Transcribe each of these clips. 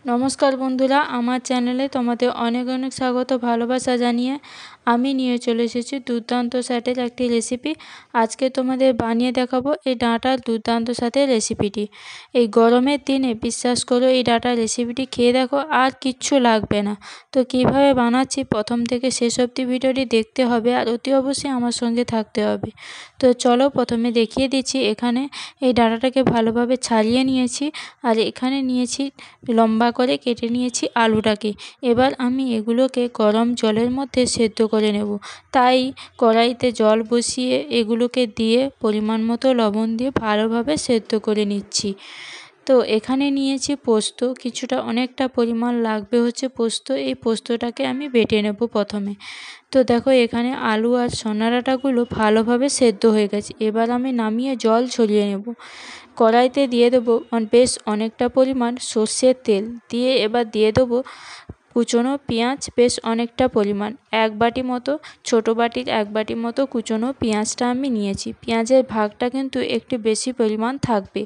नमस्कार बंधुरा आमार चैनेले तोमादेर अनेक अनेक स्वागत भालोबासा जानिए आमी निये चले एसेछि दुर्दान्त स्वादेर एकटी रेसिपि। आज के तोमादेर बानिये देखाबो एई डाँटार दुर्दान्त स्वादेर रेसिपिटी। एई गरमेर दिने विश्वास करो एई डाँटार रेसिपिटी खेये देखो आर किच्छु लागबे ना। तो किभाबे बानाच्छि प्रथम थेके शेष अब्दि भिडियोटी देखते होबे आर अति अवश्यई आमार संगे थाकते होबे। तो चलो प्रथमे देखिए दिচ্ছি एखाने एई डाँटाटाके भालोभाबे छाड़िये नियेछि आर एखाने नियेछि लम्बा করে কেটে নিয়েছি আলুটাকে। এবার আমি এগুলোকে গরম জলের মধ্যে সেদ্ধ করে নেব। তাই কড়াইতে জল বসিয়ে এগুলোকে দিয়ে পরিমাণ মতো লবণ দিয়ে ভালোভাবে সেদ্ধ করে নিচ্ছি। তো এখানে নিয়েছি পোস্ত, কিছুটা অনেকটা পরিমাণ লাগবে হচ্ছে পোস্ত। এই পোস্তটাকে আমি বেটে নেব প্রথমে। তো দেখো এখানে আলু আর সোনা ডাঁটাগুলো ভালোভাবে সেদ্ধ হয়ে গেছে। এবার আমি নামিয়ে জল ছড়িয়ে নেব। কড়াইতে দিয়ে দেবো বেশ অনেকটা পরিমাণ সর্ষের তেল দিয়ে এবার দিয়ে দেবো কুচনো পেঁয়াজ বেশ অনেকটা পরিমাণ, এক বাটি মতো, ছোটো বাটির এক বাটি মতো কুচনো পেঁয়াজটা আমি নিয়েছি। পেঁয়াজের ভাগটা কিন্তু একটু বেশি পরিমাণ থাকবে।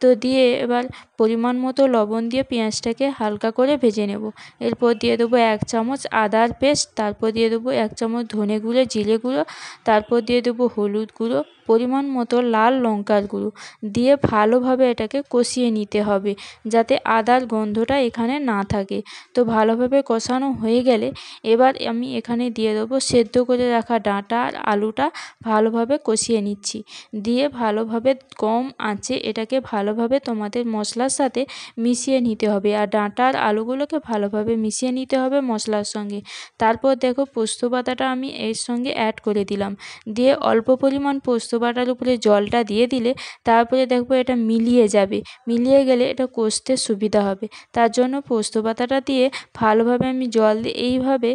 তো দিয়ে এবার পরিমাণ মতো লবণ দিয়ে পেঁয়াজটাকে হালকা করে ভেজে নেব। এরপর দিয়ে দেবো 1 চামচ আদার পেস্ট, তারপর দিয়ে দেবো 1 চামচ ধনে গুঁড়ো, জিরে গুঁড়ো, তারপর দিয়ে দেবো হলুদ গুঁড়ো, পরিমাণ মতো লাল লঙ্কার গুঁড়ো দিয়ে ভালোভাবে এটাকে কষিয়ে নিতে হবে যাতে আদার গন্ধটা এখানে না থাকে। তো ভালোভাবে কষানো হয়ে গেলে এবার আমি এখানে দিয়ে দেবো সেদ্ধ করে রাখা ডাঁটা আর আলুটা ভালোভাবে কষিয়ে নিচ্ছি। দিয়ে ভালোভাবে কম আঁচে এটাকে ভালোভাবে তোমাদের মশলার সাথে মিশিয়ে নিতে হবে আর ডাঁটা আর আলুগুলোকে ভালোভাবে মিশিয়ে নিতে হবে মশলার সঙ্গে। তারপর দেখো পোস্ত বাটাটা আমি এর সঙ্গে অ্যাড করে দিলাম। দিয়ে অল্প পরিমাণ পোস্ত বাটার উপরে জলটা দিয়ে দিলে তারপরে দেখবো এটা মিলিয়ে যাবে। মিলিয়ে গেলে এটা কষতে সুবিধা হবে। তার জন্য পোস্ত বাটাটা দিয়ে ভালোভাবে আমি জল দিয়ে এইভাবে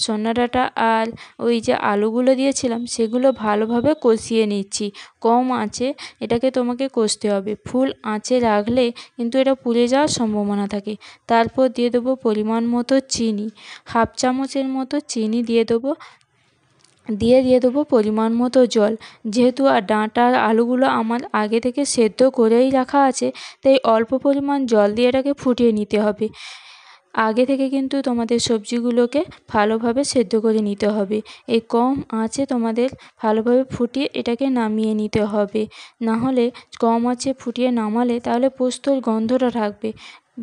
সোনা ডাঁটা আর ওই যে আলুগুলো দিয়েছিলাম সেগুলো ভালোভাবে কষিয়ে নিচ্ছি। কম আঁচে এটাকে তোমাকে কষতে হবে। ফুল আঁচে রাখলে কিন্তু এটা পুড়ে যাওয়ার সম্ভাবনা থাকে। তারপর দিয়ে দেবো পরিমাণ মতো চিনি, 1/2 চামচের মতো চিনি দিয়ে দেবো। দিয়ে দেবো পরিমাণ মতো জল। যেহেতু ডাঁটা আর আলুগুলো আমার আগে থেকে সেদ্ধ করেই রাখা আছে তাই অল্প পরিমাণ জল দিয়ে এটাকে ফুটিয়ে নিতে হবে। আগে থেকে কিন্তু তোমাদের সবজিগুলোকে ভালোভাবে সেদ্ধ করে নিতে হবে। এই কম আঁচে তোমাদের ভালোভাবে ফুটিয়ে এটাকে নামিয়ে নিতে হবে। না হলে কম আঁচে ফুটিয়ে নামালে তাহলে পোস্তর গন্ধটা থাকবে।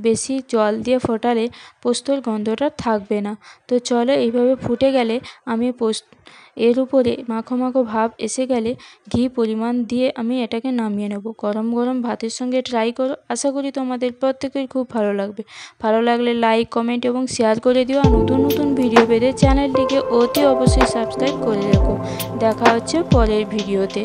বেশি জল দিয়ে ফোটালে পোস্তর গন্ধটা থাকবে না। তো চলো এইভাবে ফুটে গেলে আমি এর উপরে মাখো মাখো ভাব এসে গেলে ঘি পরিমাণ দিয়ে আমি এটাকে নামিয়ে নেব। গরম গরম ভাতের সঙ্গে ট্রাই করো, আশা করি তোমাদের প্রত্যেকের খুব ভালো লাগবে। ভালো লাগলে লাইক, কমেন্ট এবং শেয়ার করে দিও। আর নতুন নতুন ভিডিও পেতে চ্যানেলটিকে অতি অবশ্যই সাবস্ক্রাইব করে রেখো। দেখা হচ্ছে পরের ভিডিওতে।